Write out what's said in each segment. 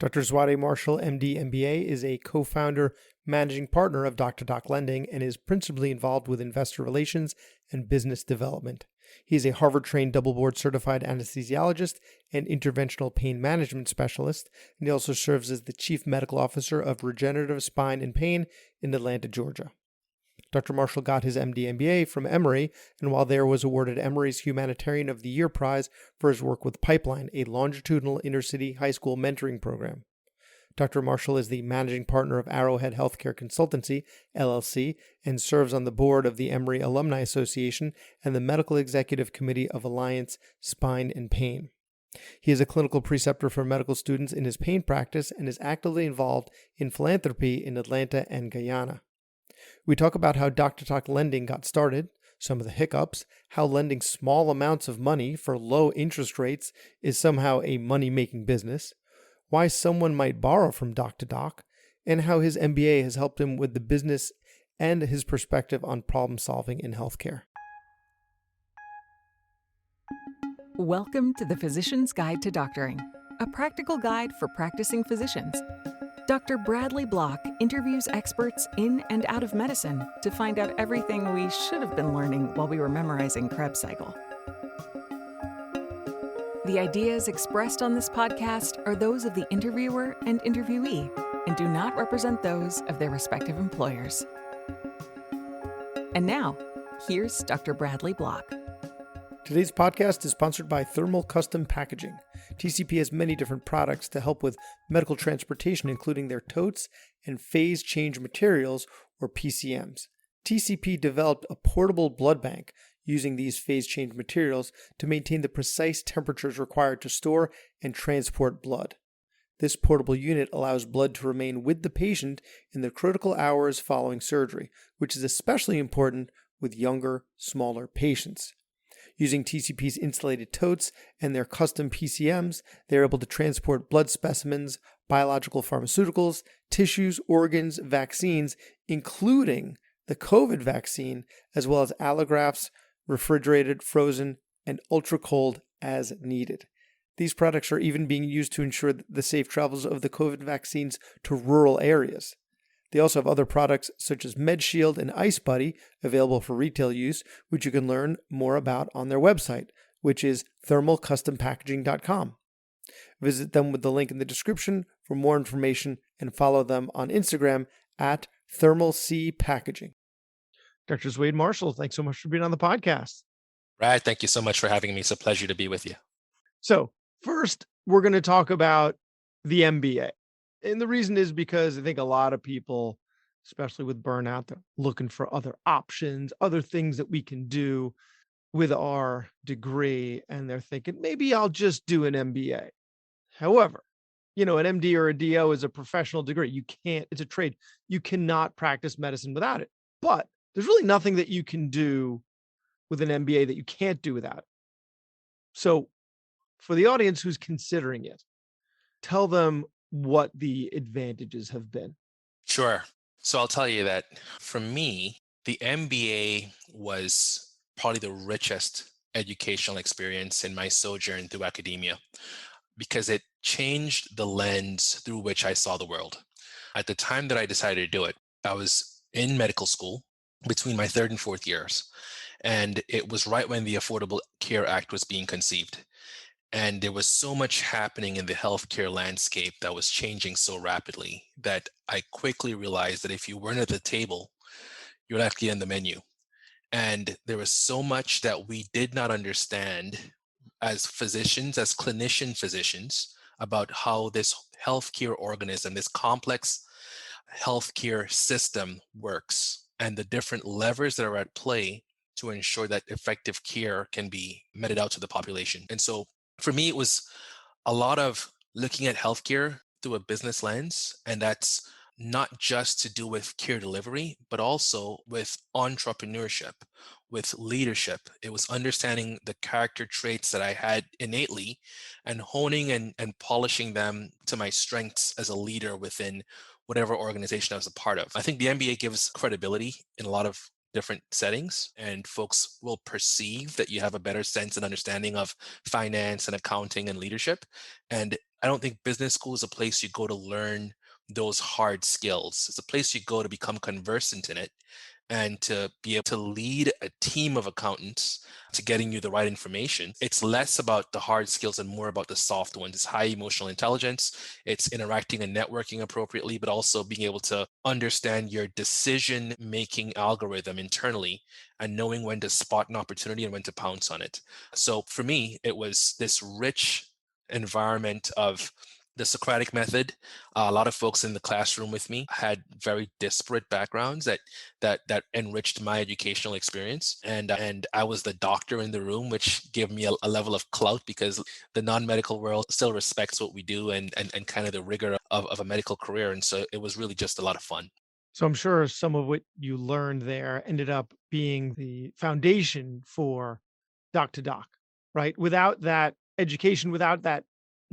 Dr. Zwade Marshall, MD, MBA, is a co-founder, managing partner of Doc2DocLending and is principally involved with investor relations and business development. He is a Harvard-trained double-board certified anesthesiologist and interventional pain management specialist, and he also serves as the Chief Medical Officer of Regenerative Spine and Pain in Atlanta, Georgia. Dr. Marshall got his MD MBA from Emory, and while there was awarded Emory's Humanitarian of the Year prize for his work with Pipeline, a longitudinal inner-city high school mentoring program. Dr. Marshall is the managing partner of Arrowhead Healthcare Consultancy, LLC, and serves on the board of the Emory Alumni Association and the Medical Executive Committee of Alliance Spine and Pain. He is a clinical preceptor for medical students in his pain practice and is actively involved in philanthropy in Atlanta and Guyana. We talk about how Doc2Doc lending got started, some of the hiccups, how lending small amounts of money for low interest rates is somehow a money-making business, why someone might borrow from Doc2Doc, and how his MBA has helped him with the business and his perspective on problem solving in healthcare. Welcome to the Physician's Guide to Doctoring, a practical guide for practicing physicians. Dr. Bradley Block interviews experts in and out of medicine to find out everything we should have been learning while we were memorizing Krebs cycle. The ideas expressed on this podcast are those of the interviewer and interviewee and do not represent those of their respective employers. And now, here's Dr. Bradley Block. Today's podcast is sponsored by Thermal Custom Packaging. TCP has many different products to help with medical transportation, including their totes and phase change materials, or PCMs. TCP developed a portable blood bank using these phase change materials to maintain the precise temperatures required to store and transport blood. This portable unit allows blood to remain with the patient in the critical hours following surgery, which is especially important with younger, smaller patients. Using TCP's insulated totes and their custom PCMs, they are able to transport blood specimens, biological pharmaceuticals, tissues, organs, vaccines, including the COVID vaccine, as well as allografts, refrigerated, frozen, and ultra-cold as needed. These products are even being used to ensure the safe travels of the COVID vaccines to rural areas. They also have other products such as MedShield and Ice Buddy available for retail use, which you can learn more about on their website, which is thermalcustompackaging.com. Visit them with the link in the description for more information and follow them on Instagram at thermalcpackaging. Dr. Zwade Marshall, thanks so much for being on the podcast. Brad, thank you so much for having me. It's a pleasure to be with you. So first, we're going to talk about the MBA. And the reason is because I think a lot of people, especially with burnout, they're looking for other options, other things that we can do with our degree. And they're thinking, maybe I'll just do an MBA. However, an MD or a DO is a professional degree. It's a trade. You cannot practice medicine without it. But there's really nothing that you can do with an MBA that you can't do without it. So for the audience who's considering it, tell them what the advantages have been. Sure. So I'll tell you that for me, the MBA was probably the richest educational experience in my sojourn through academia because it changed the lens through which I saw the world. At the time that I decided to do it, I was in medical school between my third and fourth years, and it was right when the Affordable Care Act was being conceived. And there was so much happening in the healthcare landscape that was changing so rapidly that I quickly realized that if you weren't at the table, you're not on the menu. And there was so much that we did not understand as physicians, as clinician physicians, about how this healthcare organism, this complex healthcare system works and the different levers that are at play to ensure that effective care can be meted out to the population. And so for me, it was a lot of looking at healthcare through a business lens, and that's not just to do with care delivery, but also with entrepreneurship, with leadership. It was understanding the character traits that I had innately and honing and polishing them to my strengths as a leader within whatever organization I was a part of. I think the MBA gives credibility in a lot of different settings, and folks will perceive that you have a better sense and understanding of finance and accounting and leadership. And I don't think business school is a place you go to learn those hard skills. It's a place you go to become conversant in it and to be able to lead a team of accountants to getting you the right information. It's less about the hard skills and more about the soft ones. It's high emotional intelligence, it's interacting and networking appropriately, but also being able to understand your decision making algorithm internally and knowing when to spot an opportunity and when to pounce on it. So for me, it was this rich environment of the Socratic method. A lot of folks in the classroom with me had very disparate backgrounds that enriched my educational experience, and I was the doctor in the room, which gave me a level of clout because the non-medical world still respects what we do and kind of the rigor of a medical career, and so it was really just a lot of fun. So I'm sure some of what you learned there ended up being the foundation for Doc2Doc, right? Without that education, without that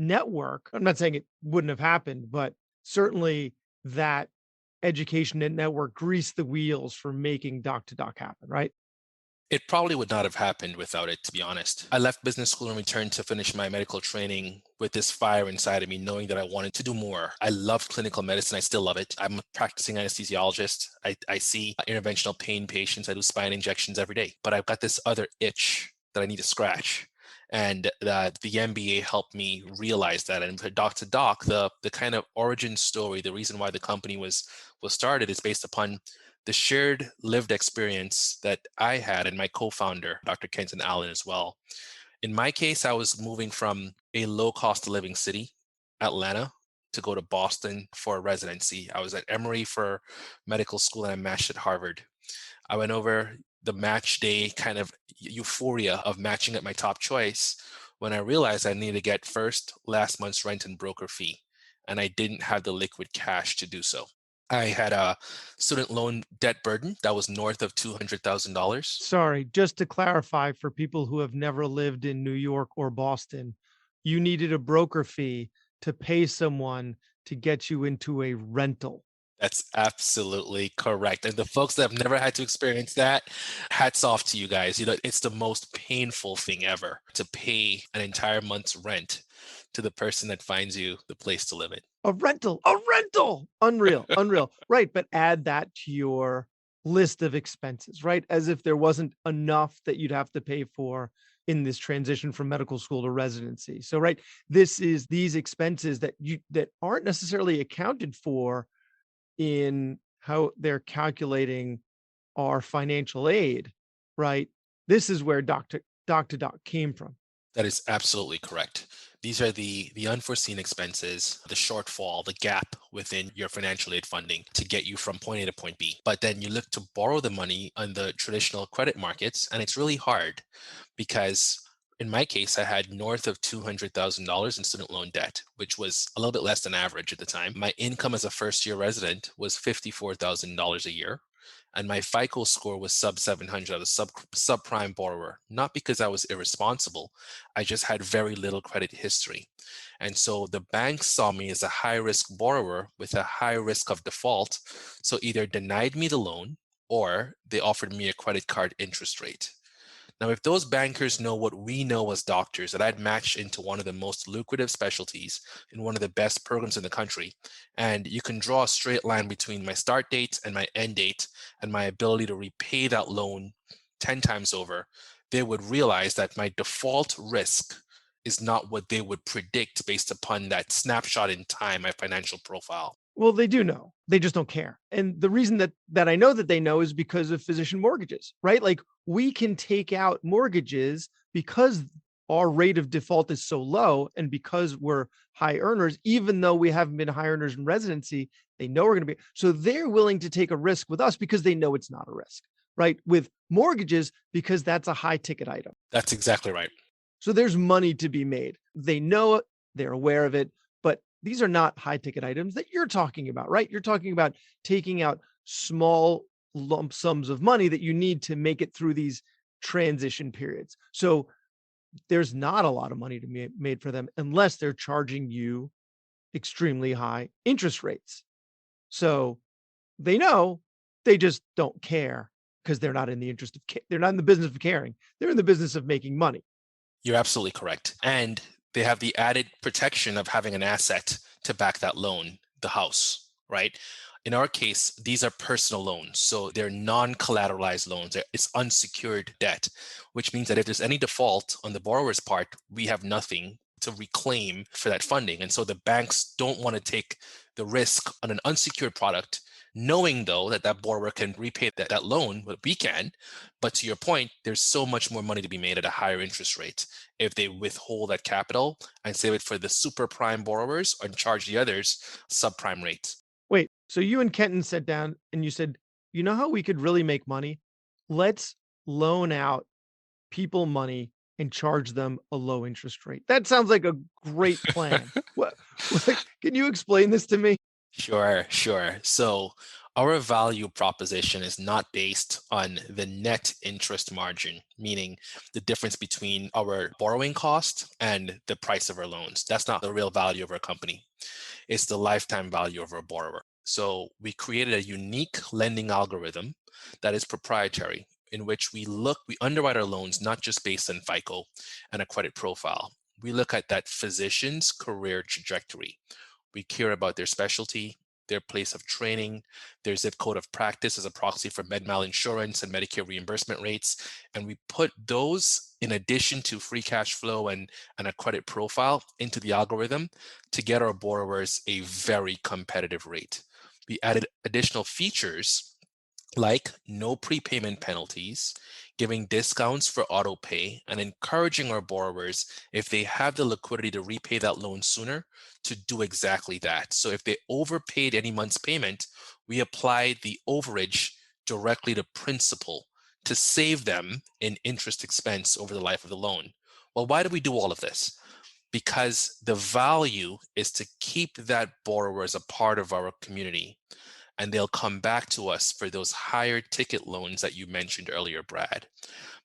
network, I'm not saying it wouldn't have happened, but certainly that education and network greased the wheels for making Doc2Doc happen, right? It probably would not have happened without it, to be honest. I left business school and returned to finish my medical training with this fire inside of me, knowing that I wanted to do more. I loved clinical medicine. I still love it. I'm a practicing anesthesiologist. I see interventional pain patients. I do spine injections every day, but I've got this other itch that I need to scratch. And the MBA helped me realize that. And for Doc2Doc, the kind of origin story, the reason why the company was started is based upon the shared lived experience that I had and my co-founder, Dr. Kenton Allen, as well. In my case, I was moving from a low cost of living city, Atlanta, to go to Boston for a residency. I was at Emory for medical school and I matched at Harvard. I went over the match day kind of euphoria of matching at my top choice when I realized I needed to get first, last month's rent and broker fee. And I didn't have the liquid cash to do so. I had a student loan debt burden that was north of $200,000. Sorry, just to clarify for people who have never lived in New York or Boston, you needed a broker fee to pay someone to get you into a rental. That's absolutely correct. And the folks that have never had to experience that, hats off to you guys. You know, it's the most painful thing ever to pay an entire month's rent to the person that finds you the place to live in. A rental. Unreal, unreal. Right. But add that to your list of expenses, right? As if there wasn't enough that you'd have to pay for in this transition from medical school to residency. So, right, this is these expenses that aren't necessarily accounted for in how they're calculating our financial aid, right? This is where Doc2Doc came from. That is absolutely correct. These are the unforeseen expenses, the shortfall, the gap within your financial aid funding to get you from point A to point B. But then you look to borrow the money on the traditional credit markets, and it's really hard because in my case, I had north of $200,000 in student loan debt, which was a little bit less than average at the time. My income as a first year resident was $54,000 a year. And my FICO score was sub 700. I was subprime borrower, not because I was irresponsible. I just had very little credit history. And so the bank saw me as a high risk borrower with a high risk of default. So either denied me the loan or they offered me a credit card interest rate. Now, if those bankers know what we know as doctors, that I'd matched into one of the most lucrative specialties in one of the best programs in the country, and you can draw a straight line between my start date and my end date and my ability to repay that loan 10 times over, they would realize that my default risk is not what they would predict based upon that snapshot in time, my financial profile. Well, they do know. They just don't care. And the reason that I know that they know is because of physician mortgages, right? Like we can take out mortgages because our rate of default is so low and because we're high earners, even though we haven't been high earners in residency, they know we're going to be. So they're willing to take a risk with us because they know it's not a risk, right? With mortgages, because that's a high ticket item. That's exactly right. So there's money to be made. They know it, they're aware of it, but these are not high ticket items that you're talking about, right? You're talking about taking out small lump sums of money that you need to make it through these transition periods. So there's not a lot of money to be made for them unless they're charging you extremely high interest rates. So they know, they just don't care because they're not in the interest of they're not in the business of caring. They're in the business of making money. You're absolutely correct. And they have the added protection of having an asset to back that loan, the house, right? In our case, these are personal loans. So they're non-collateralized loans. It's unsecured debt, which means that if there's any default on the borrower's part, we have nothing to reclaim for that funding. And so the banks don't want to take the risk on an unsecured product, knowing though that that borrower can repay that loan, but we can. But to your point, there's so much more money to be made at a higher interest rate if they withhold that capital and save it for the super prime borrowers and charge the others subprime rates. Wait, so you and Kenton sat down and you said, you know how we could really make money? Let's loan out people money and charge them a low interest rate. That sounds like a great plan. What can you explain this to me? Sure, sure. So our value proposition is not based on the net interest margin, meaning the difference between our borrowing cost and the price of our loans. That's not the real value of our company. It's the lifetime value of our borrower. So we created a unique lending algorithm that is proprietary, in which we underwrite our loans not just based on FICO and a credit profile. We look at that physician's career trajectory. We care about their specialty, their place of training, their zip code of practice as a proxy for med-mal insurance and Medicare reimbursement rates. And we put those in addition to free cash flow and a credit profile into the algorithm to get our borrowers a very competitive rate. We added additional features like no prepayment penalties, giving discounts for auto pay, and encouraging our borrowers, if they have the liquidity to repay that loan sooner, to do exactly that. So if they overpaid any month's payment, we apply the overage directly to principal to save them in interest expense over the life of the loan. Well, why do we do all of this? Because the value is to keep that borrower as a part of our community, and they'll come back to us for those higher ticket loans that you mentioned earlier, Brad.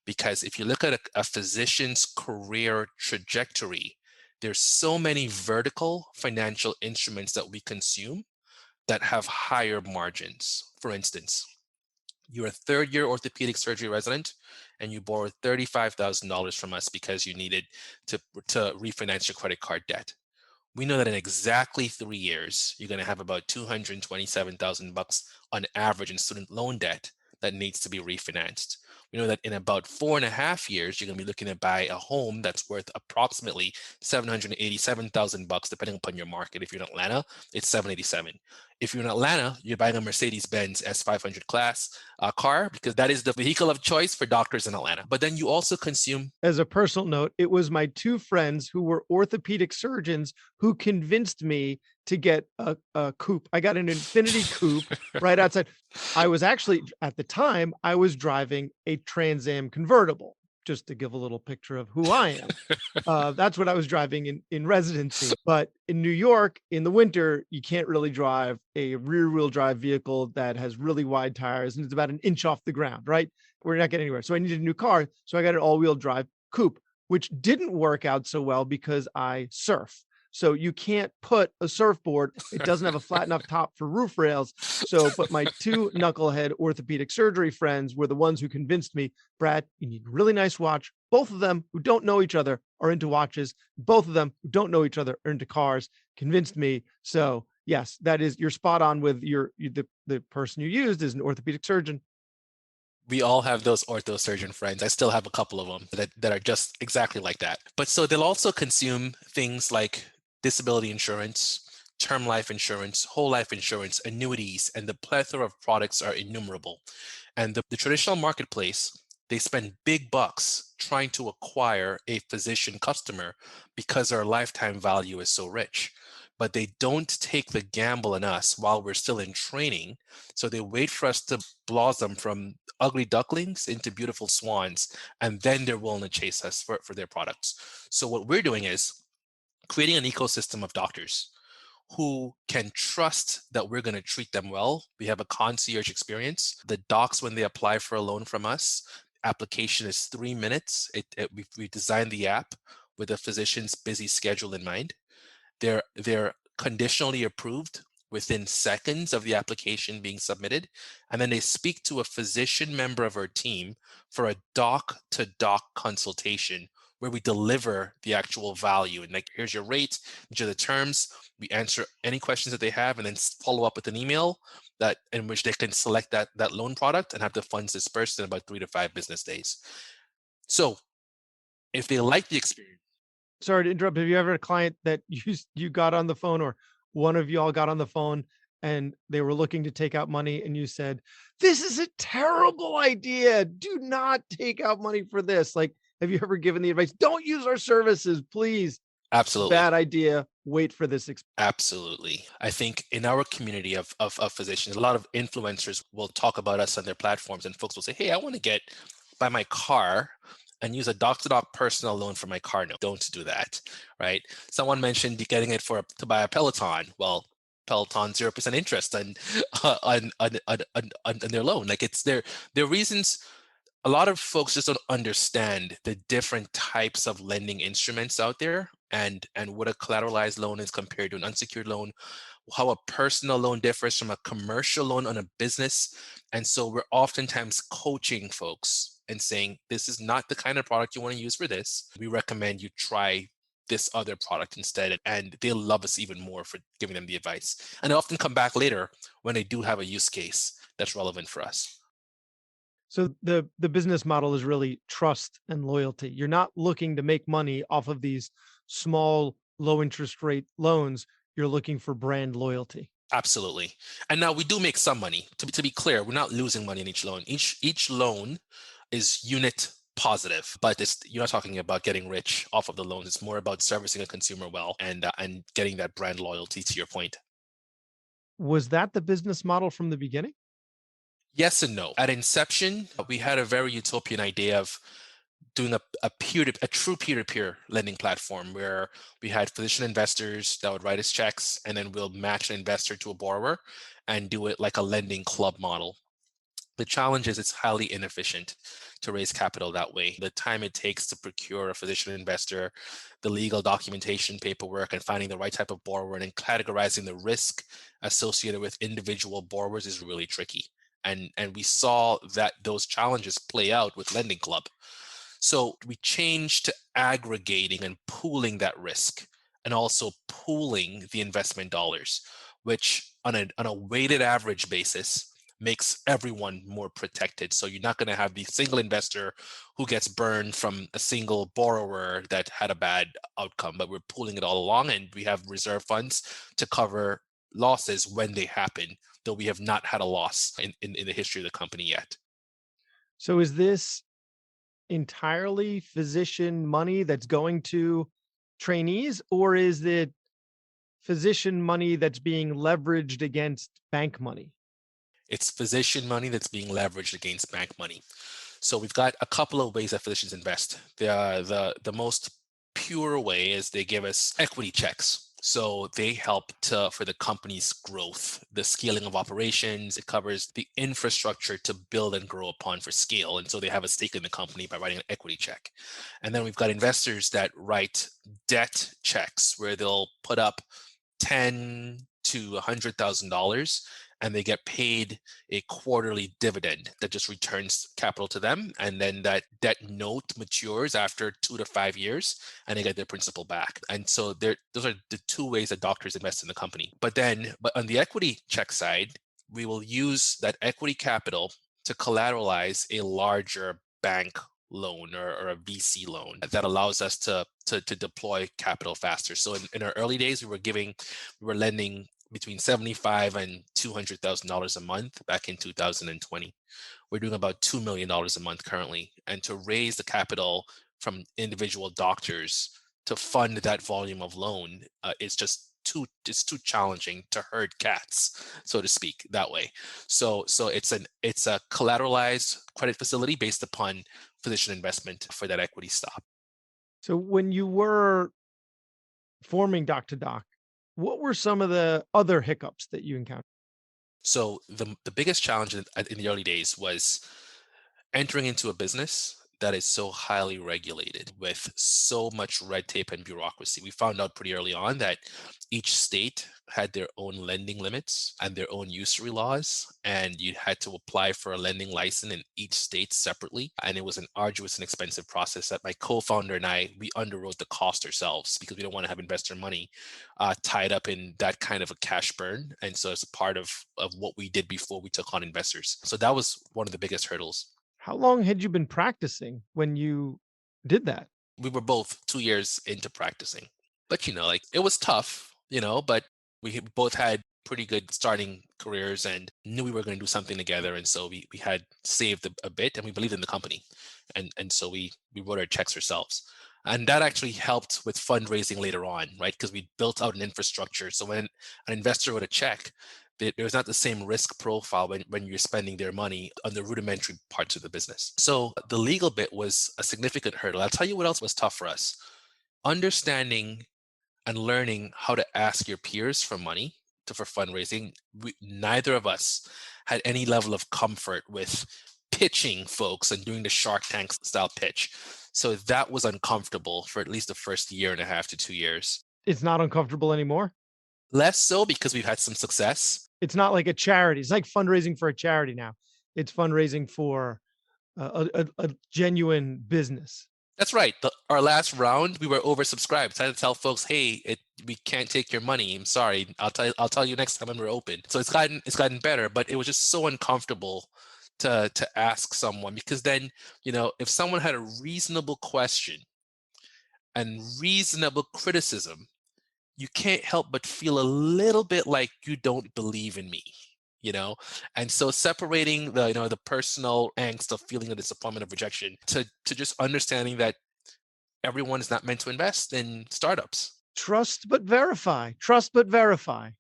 Because if you look at a physician's career trajectory, there's so many vertical financial instruments that we consume that have higher margins. For instance, you're a third-year orthopedic surgery resident and you borrowed $35,000 from us because you needed to refinance your credit card debt. We know that in exactly 3 years, you're going to have about $227,000 on average in student loan debt that needs to be refinanced. We know that in about 4.5 years, you're going to be looking to buy a home that's worth approximately $787,000, depending upon your market. If you're in Atlanta, it's $787,000. If you're in Atlanta, you're buying a Mercedes-Benz S500 class car because that is the vehicle of choice for doctors in Atlanta. But then you also consume. As a personal note, it was my two friends who were orthopedic surgeons who convinced me to get a coupe. I got an Infinity coupe right outside. I was actually, at the time, I was driving a Trans Am convertible, just to give a little picture of who I am. That's what I was driving in residency. But in New York, in the winter, you can't really drive a rear-wheel drive vehicle that has really wide tires and it's about an inch off the ground, right? We're not getting anywhere. So I needed a new car. So I got an all-wheel drive coupe, which didn't work out so well because I surf. So you can't put a surfboard. It doesn't have a flat enough top for roof rails. So, but my two knucklehead orthopedic surgery friends were the ones who convinced me, Brad, you need a really nice watch. Both of them who don't know each other are into watches. Both of them who don't know each other are into cars, convinced me. So yes, that is, you're spot on with the person you used is an orthopedic surgeon. We all have those ortho surgeon friends. I still have a couple of them that are just exactly like that. But so they'll also consume things like disability insurance, term life insurance, whole life insurance, annuities, and the plethora of products are innumerable. And the traditional marketplace, they spend big bucks trying to acquire a physician customer because our lifetime value is so rich. But they don't take the gamble on us while we're still in training. So they wait for us to blossom from ugly ducklings into beautiful swans, and then they're willing to chase us for their products. So what we're doing is creating an ecosystem of doctors who can trust that we're going to treat them well. We have a concierge experience. The docs, when they apply for a loan from us, application is 3 minutes. We designed the app with a physician's busy schedule in mind. They're conditionally approved within seconds of the application being submitted. And then they speak to a physician member of our team for a doc-to-doc consultation where we deliver the actual value. And like, here's your rate, these are the terms. We answer any questions that they have, and then follow up with an email that in which they can select that loan product and have the funds dispersed in about 3 to 5 business days. So if they like the experience. Sorry to interrupt. Have you ever had a client that you got on the phone, or one of y'all got on the phone and they were looking to take out money and you said, "This is a terrible idea. Do not take out money for this." Like, have you ever given the advice, "Don't use our services, please. Absolutely. Bad idea. Wait for this." Absolutely. I think in our community of physicians, a lot of influencers will talk about us on their platforms, and folks will say, hey, I want to buy my car and use a Doc2Doc personal loan for my car. No, don't do that, right? Someone mentioned getting it to buy a Peloton. Well, Peloton 0% interest on their loan. Like, it's their reasons. A lot of folks just don't understand the different types of lending instruments out there, and what a collateralized loan is compared to an unsecured loan, how a personal loan differs from a commercial loan on a business. And so we're oftentimes coaching folks and saying, this is not the kind of product you want to use for this. We recommend you try this other product instead. And they'll love us even more for giving them the advice. And they often come back later when they do have a use case that's relevant for us. So the business model is really trust and loyalty. You're not looking to make money off of these small, low interest rate loans. You're looking for brand loyalty. Absolutely. And now we do make some money. To be clear, we're not losing money in each loan. Each loan is unit positive, but you're not talking about getting rich off of the loans. It's more about servicing a consumer well, and getting that brand loyalty, to your point. Was that the business model from the beginning? Yes and no. At inception, we had a very utopian idea of doing a true peer-to-peer lending platform where we had physician investors that would write us checks, and then we'll match an investor to a borrower and do it like a lending club model. The challenge is it's highly inefficient to raise capital that way. The time it takes to procure a physician investor, the legal documentation, paperwork, and finding the right type of borrower, and then categorizing the risk associated with individual borrowers is really tricky. And we saw that those challenges play out with Lending Club. So we changed to aggregating and pooling that risk, and also pooling the investment dollars, which on a weighted average basis makes everyone more protected. So you're not going to have the single investor who gets burned from a single borrower that had a bad outcome, but we're pooling it all along, and we have reserve funds to cover losses when they happen, though we have not had a loss in the history of the company yet. So is this entirely physician money that's going to trainees, or is it physician money that's being leveraged against bank money? It's physician money that's being leveraged against bank money. So we've got a couple of ways that physicians invest. The most pure way is they give us equity checks. So they help for the company's growth, the scaling of operations. It covers the infrastructure to build and grow upon for scale. And so they have a stake in the company by writing an equity check. And then we've got investors that write debt checks where they'll put up $10 to $100,000, and they get paid a quarterly dividend that just returns capital to them. And then that debt note matures after 2 to 5 years, and they get their principal back. And so those are the two ways that doctors invest in the company. But on the equity check side, we will use that equity capital to collateralize a larger bank loan or a VC loan that allows us to deploy capital faster. So in our early days, we were lending between $75,000 and $200,000 a month back in 2020. We're doing about $2 million a month currently. And to raise the capital from individual doctors to fund that volume of loan, it's too challenging to herd cats, so to speak, that way. So it's a collateralized credit facility based upon physician investment for that equity stop. So when you were forming Doc2Doc, what were some of the other hiccups that you encountered? So the biggest challenge in the early days was entering into a business that is so highly regulated with so much red tape and bureaucracy. We found out pretty early on that each state had their own lending limits and their own usury laws, and you had to apply for a lending license in each state separately. And it was an arduous and expensive process that my co-founder and we underwrote the cost ourselves because we don't want to have investor money tied up in that kind of a cash burn. And so it's a part of what we did before we took on investors. So that was one of the biggest hurdles. How long had you been practicing when you did that? We were both 2 years into practicing. But like it was tough, but both had pretty good starting careers and knew we were going to do something together. And so we had saved a bit and we believed in the company. And so we wrote our checks ourselves. And that actually helped with fundraising later on, right? Because we built out an infrastructure. So when an investor wrote a check, there's not the same risk profile when you're spending their money on the rudimentary parts of the business. So the legal bit was a significant hurdle. I'll tell you what else was tough for us. Understanding and learning how to ask your peers for money for fundraising. Neither of us had any level of comfort with pitching folks and doing the Shark Tank style pitch. So that was uncomfortable for at least the first year and a half to 2 years. It's not uncomfortable anymore. Less so because we've had some success. It's not like a charity. It's like fundraising for a charity now. It's fundraising for a genuine business. That's right. Our last round, we were oversubscribed. I had to tell folks, "Hey, we can't take your money. I'm sorry. I'll tell you next time when we're open." So it's gotten better, but it was just so uncomfortable to ask someone because then if someone had a reasonable question and reasonable criticism, you can't help but feel a little bit like you don't believe in me. And so separating the personal angst of feeling of disappointment of rejection to just understanding that everyone is not meant to invest in startups. Trust but verify,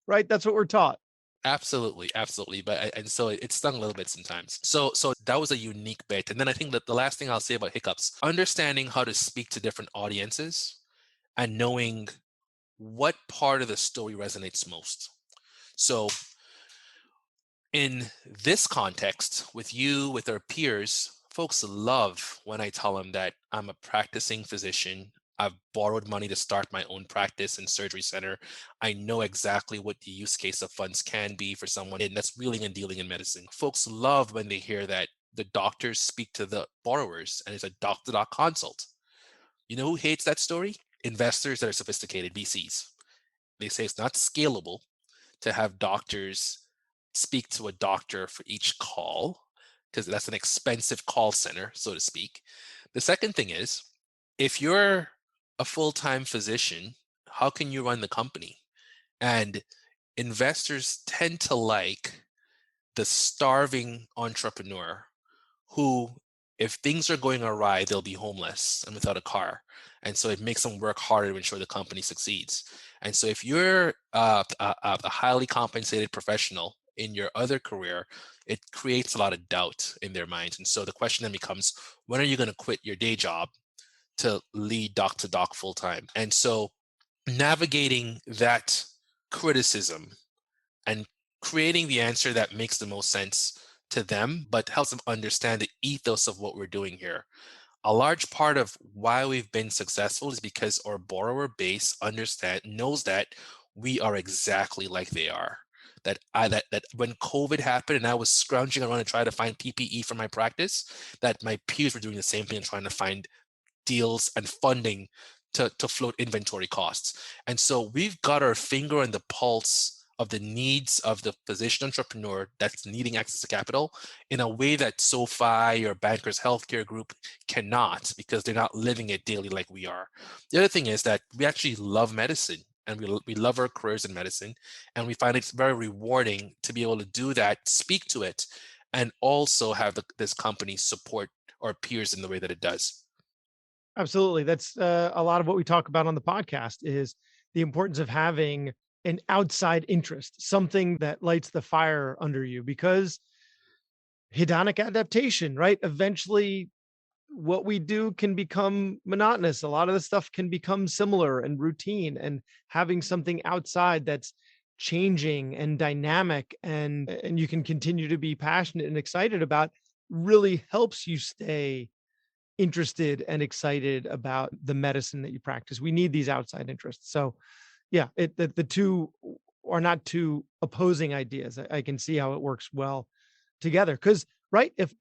right? That's what we're taught. Absolutely. And so it stung a little bit sometimes. So that was a unique bit. And then I think that the last thing I'll say about hiccups, understanding how to speak to different audiences and knowing what part of the story resonates most. So in this context, with our peers, folks love when I tell them that I'm a practicing physician. I've borrowed money to start my own practice and surgery center. I know exactly what the use case of funds can be for someone that's wheeling and dealing in medicine. Folks love when they hear that the doctors speak to the borrowers and it's a doc-to-doc consult. You know who hates that story? Investors that are sophisticated, VCs. They say it's not scalable to have doctors speak to a doctor for each call because that's an expensive call center, so to speak. The second thing is, if you're a full-time physician, how can you run the company? And investors tend to like the starving entrepreneur who, if things are going awry, they'll be homeless and without a car. And so it makes them work harder to ensure the company succeeds. And so if you're a highly compensated professional in your other career, it creates a lot of doubt in their minds. And so the question then becomes, when are you going to quit your day job to lead Doc2Doc full time? And so navigating that criticism and creating the answer that makes the most sense to them, but helps them understand the ethos of what we're doing here. A large part of why we've been successful is because our borrower base knows that we are exactly like they are. That when COVID happened and I was scrounging around to try to find PPE for my practice, that my peers were doing the same thing, trying to find deals and funding to float inventory costs. And so we've got our finger on the pulse of the needs of the physician entrepreneur that's needing access to capital in a way that SoFi or Bankers Healthcare Group cannot, because they're not living it daily like we are. The other thing is that we actually love medicine and we love our careers in medicine, and we find it's very rewarding to be able to do that, speak to it, and also have this company support our peers in the way that it does. Absolutely. That's a lot of what we talk about on the podcast is the importance of having an outside interest, something that lights the fire under you, because hedonic adaptation, right? Eventually, what we do can become monotonous. A lot of the stuff can become similar and routine, and having something outside that's changing and dynamic and you can continue to be passionate and excited about really helps you stay interested and excited about the medicine that you practice. We need these outside interests. So yeah, the two are not two opposing ideas. I can see how it works well together. Because right, if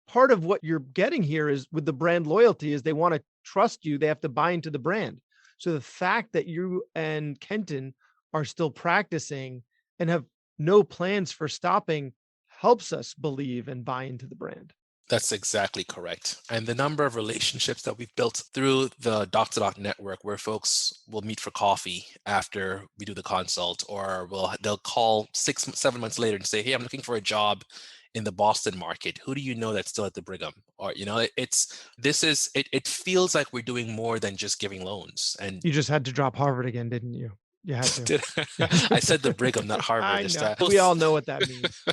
part of what you're getting here is with the brand loyalty is they want to trust you, they have to buy into the brand. So the fact that you and Kenton are still practicing and have no plans for stopping helps us believe and buy into the brand. That's exactly correct. And the number of relationships that we've built through the Doc2Doc network where folks will meet for coffee after we do the consult, or they'll call 6-7 months later and say, hey, I'm looking for a job in the Boston market. Who do you know that's still at the Brigham? Or, it feels like we're doing more than just giving loans. And you just had to drop Harvard again, didn't you? You had to. I said the Brigham, not Harvard. I know. We all know what that means.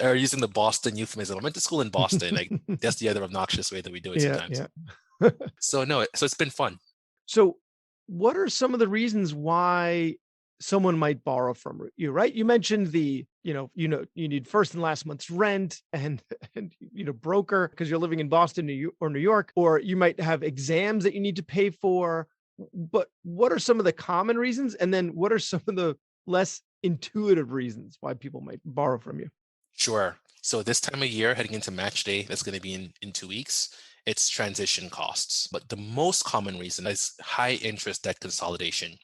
Or using the Boston euphemism. I went to school in Boston. Like that's the other obnoxious way that we do it sometimes. Yeah. So it's been fun. So what are some of the reasons why someone might borrow from you, right? You mentioned you need first and last month's rent and broker because you're living in Boston or New York, or you might have exams that you need to pay for. But what are some of the common reasons? And then what are some of the less intuitive reasons why people might borrow from you? Sure. So this time of year, heading into match day, that's going to be in 2 weeks, it's transition costs. But the most common reason is high interest debt consolidation.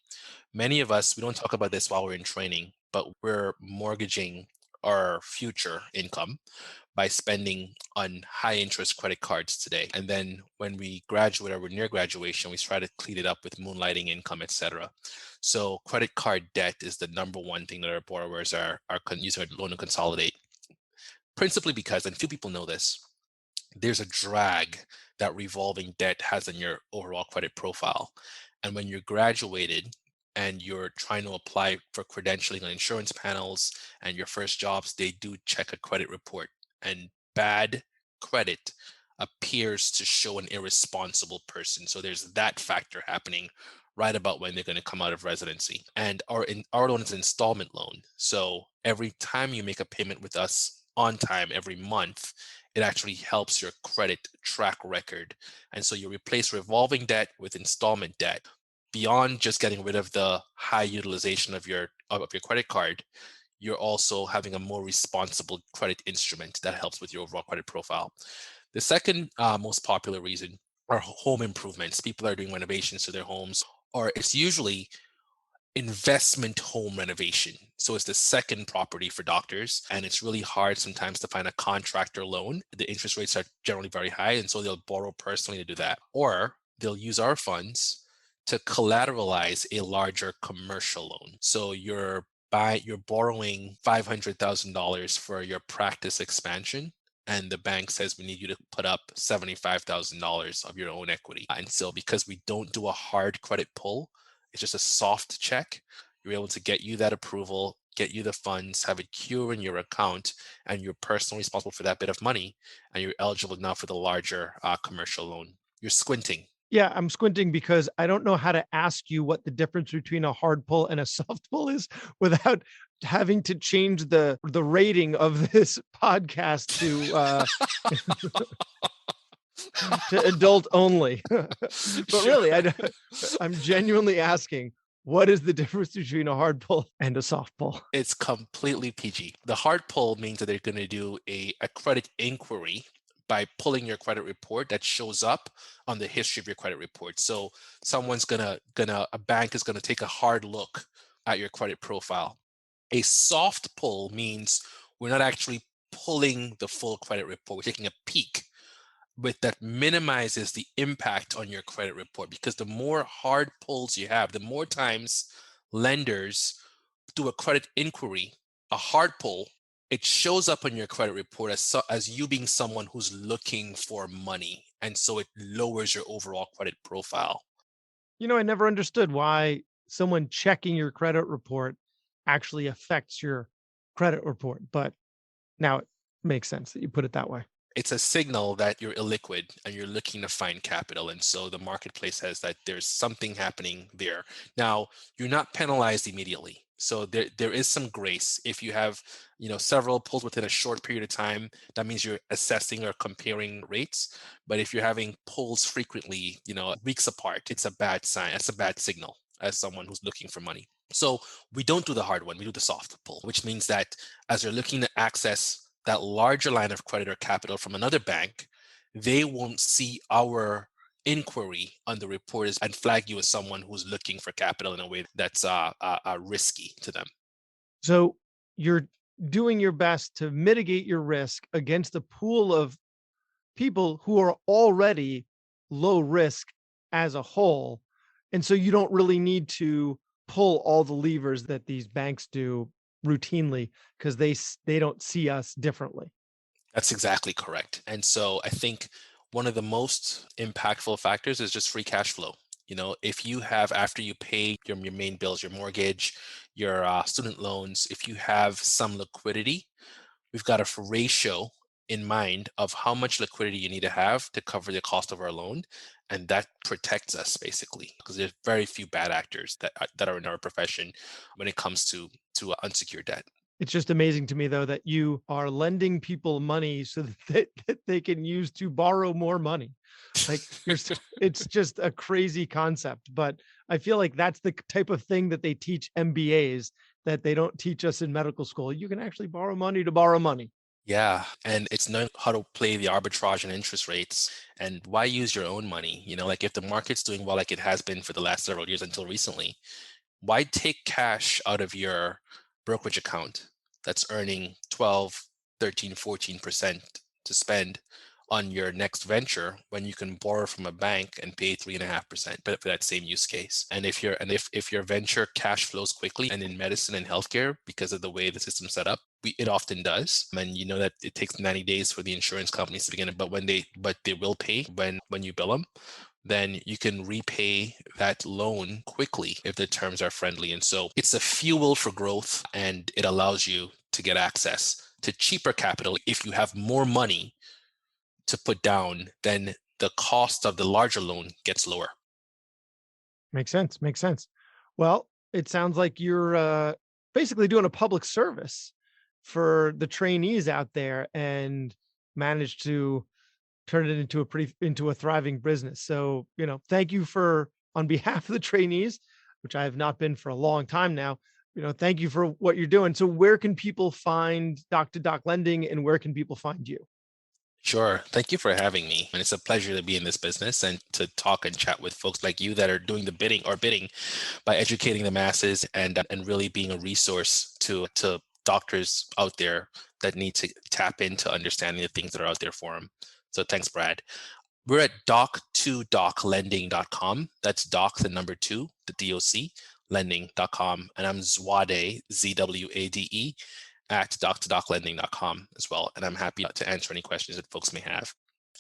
Many of us, we don't talk about this while we're in training, but we're mortgaging our future income by spending on high interest credit cards today. And then when we graduate or we're near graduation, we try to clean it up with moonlighting income, etc. So credit card debt is the number one thing that our borrowers are using our loan to consolidate. Principally because, and few people know this, there's a drag that revolving debt has on your overall credit profile. And when you're graduated and you're trying to apply for credentialing on insurance panels and your first jobs, they do check a credit report. And bad credit appears to show an irresponsible person. So there's that factor happening right about when they're going to come out of residency. And our loan is an installment loan. So every time you make a payment with us on time every month, it actually helps your credit track record. And so you replace revolving debt with installment debt. Beyond just getting rid of the high utilization of your credit card, you're also having a more responsible credit instrument that helps with your overall credit profile. The second most popular reason are home improvements. People are doing renovations to their homes, or it's usually investment home renovation. So it's the second property for doctors, and it's really hard sometimes to find a contractor loan. The interest rates are generally very high, and so they'll borrow personally to do that. Or they'll use our funds to collateralize a larger commercial loan. So you're borrowing $500,000 for your practice expansion, and the bank says we need you to put up $75,000 of your own equity. And so because we don't do a hard credit pull, it's just a soft check, you're able to get you that approval, get you the funds, have it cure in your account, and you're personally responsible for that bit of money, and you're eligible now for the larger commercial loan. You're squinting. Yeah, I'm squinting because I don't know how to ask you what the difference between a hard pull and a soft pull is without having to change the rating of this podcast to adult only. But really, I'm genuinely asking, what is the difference between a hard pull and a soft pull? It's completely PG. The hard pull means that they're going to do a credit inquiry by pulling your credit report that shows up on the history of your credit report. So a bank is gonna take a hard look at your credit profile. A soft pull means we're not actually pulling the full credit report. We're taking a peek, but that minimizes the impact on your credit report, because the more hard pulls you have, the more times lenders do a credit inquiry. A hard pull, it shows up on your credit report as you being someone who's looking for money. And so it lowers your overall credit profile. I never understood why someone checking your credit report actually affects your credit report, but now it makes sense that you put it that way. It's a signal that you're illiquid and you're looking to find capital. And so the marketplace says that there's something happening there. Now, you're not penalized immediately. So there is some grace. If you have, several pulls within a short period of time, that means you're assessing or comparing rates. But if you're having pulls frequently, weeks apart, it's a bad sign. That's a bad signal as someone who's looking for money. So we don't do the hard one. We do the soft pull, which means that as you're looking to access that larger line of credit or capital from another bank, they won't see our inquiry on the report and flag you as someone who's looking for capital in a way that's risky to them. So you're doing your best to mitigate your risk against a pool of people who are already low risk as a whole. And so you don't really need to pull all the levers that these banks do routinely because they don't see us differently. That's exactly correct. And so I think one of the most impactful factors is just free cash flow. If you have, after you pay your main bills, your mortgage, your student loans, if you have some liquidity, we've got a ratio in mind of how much liquidity you need to have to cover the cost of our loan. And that protects us basically, because there's very few bad actors that are in our profession when it comes to unsecured debt. It's just amazing to me, though, that you are lending people money so that they can use to borrow more money. Like it's just a crazy concept, but I feel like that's the type of thing that they teach MBAs that they don't teach us in medical school. You can actually borrow money to borrow money. Yeah, and it's knowing how to play the arbitrage and interest rates, and why use your own money? Like if the market's doing well, like it has been for the last several years until recently, why take cash out of your brokerage account that's earning 12, 13, 14% to spend on your next venture when you can borrow from a bank and pay 3.5%, but for that same use case? And if your venture cash flows quickly, and in medicine and healthcare, because of the way the system's set up, it often does. And you know that it takes 90 days for the insurance companies to begin it, but they will pay when you bill them, then you can repay that loan quickly if the terms are friendly. And so it's a fuel for growth, and it allows you to get access to cheaper capital. If you have more money to put down, then the cost of the larger loan gets lower. Makes sense. Makes sense. Well, it sounds like you're basically doing a public service for the trainees out there and managed to turn it into a thriving business. So, thank you on behalf of the trainees, which I have not been for a long time now. Thank you for what you're doing. So where can people find Doc2Doc Lending, and where can people find you? Sure. Thank you for having me. And it's a pleasure to be in this business and to talk and chat with folks like you that are doing the bidding by educating the masses and really being a resource to doctors out there that need to tap into understanding the things that are out there for them. So thanks, Brad. We're at Doc2DocLending.com. That's doc, the number 2, the DOC, lending.com. And I'm Zwade, ZWADE, at Doc2DocLending.com as well. And I'm happy to answer any questions that folks may have.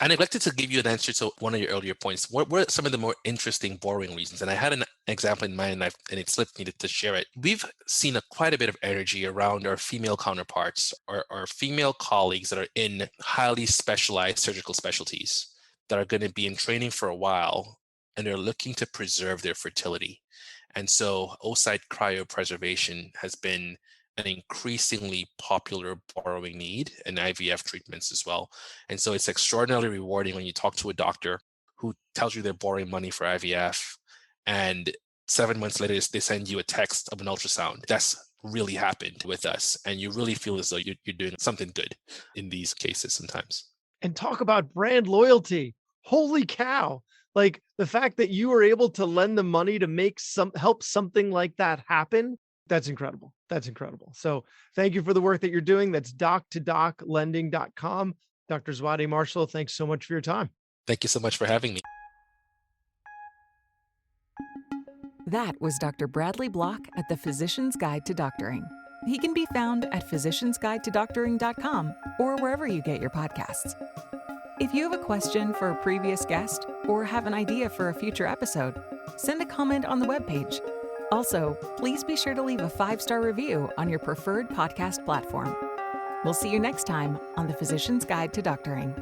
I neglected to give you an answer to one of your earlier points. What were some of the more interesting borrowing reasons? And I had an example in mind, and it slipped me to share it. We've seen quite a bit of energy around our female counterparts, or our female colleagues that are in highly specialized surgical specialties that are going to be in training for a while, and they're looking to preserve their fertility. And so oocyte cryopreservation has been an increasingly popular borrowing need, and IVF treatments as well. And so it's extraordinarily rewarding when you talk to a doctor who tells you they're borrowing money for IVF, and 7 months later they send you a text of an ultrasound. That's really happened with us, and you really feel as though you're doing something good in these cases sometimes. And talk about brand loyalty. Holy cow. Like the fact that you were able to lend the money to help something like that happen. That's incredible. That's incredible. So thank you for the work that you're doing. That's Doc2DocLending.com. Dr. Zwade Marshall, thanks so much for your time. Thank you so much for having me. That was Dr. Bradley Block at the Physician's Guide to Doctoring. He can be found at physiciansguidetodoctoring.com or wherever you get your podcasts. If you have a question for a previous guest or have an idea for a future episode, send a comment on the webpage. Also, please be sure to leave a 5-star review on your preferred podcast platform. We'll see you next time on the Physician's Guide to Doctoring.